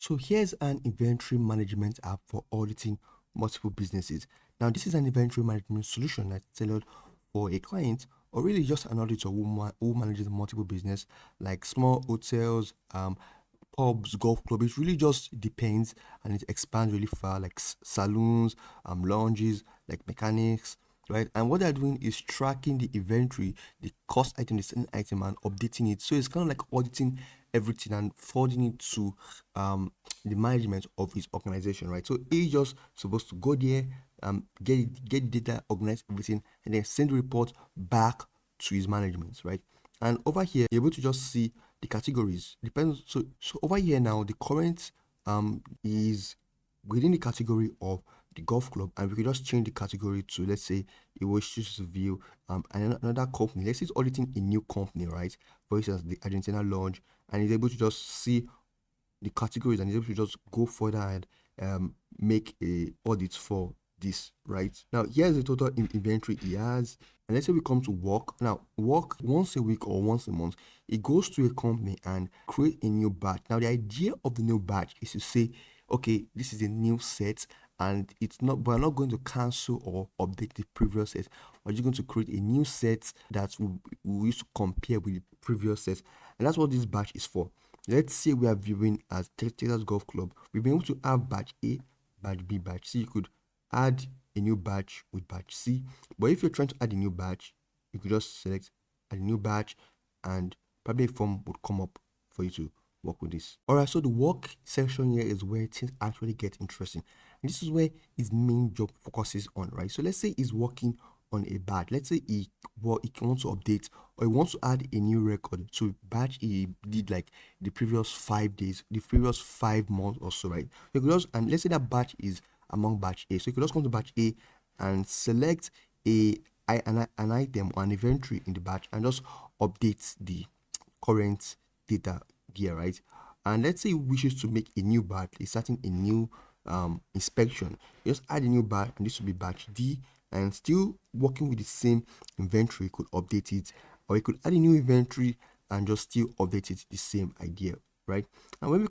So here's an inventory management app for auditing multiple businesses. Now, this is an inventory management solution that's tailored for a client or really just an auditor who manages multiple business like small hotels, pubs, golf club. It really just depends and it expands really far like saloons, lounges, like mechanics, right? And what they're doing is tracking the inventory, the cost item, the selling item, and updating it. So it's kind of like auditing everything and forwarding it to the management of his organization, right? So he's just supposed to go there, get data, organize everything, and then send the report back to his management, right? And over here, you're able to just see the categories. Depends. So over here now, the current is within the category of the golf club, and we could just change the category to, let's say, it wishes to view another company. Let's say it's auditing a new company, right? For instance, the Argentina launch, and he's able to just see the categories and he's able to just go further and make a audit for this, right? Now here's the total inventory he has, and let's say we come to work. Now work once a week or once a month, it goes to a company and create a new batch. Now the idea of the new batch is to say, okay, this is a new set, and it's not, we're not going to cancel or update the previous set. We're just going to create a new set that we used to compare with the previous set, and that's what this batch is for. Let's say we are viewing as Texas Golf Club. We've been able to have batch A, batch B, batch C. You could add a new batch with batch C. But if you're trying to add a new batch, you could just select a new batch and probably a form would come up for you to work with this. Alright, so the work section here is where things actually get interesting. And this is where his main job focuses on, right? So let's say he's working on a batch. Let's say he wants to update or he wants to add a new record to batch he did like the previous 5 days, the previous 5 months or so, right? You could just, and let's say that batch is among batch A. So you could just come to batch A and select an item or an inventory in the batch and just update the current data here, right? And let's say he wishes to make a new batch, he's starting a new inspection. You just add a new batch, and this will be batch D, and still working with the same inventory, could update it, or you could add a new inventory and just still update it, the same idea, right? And when we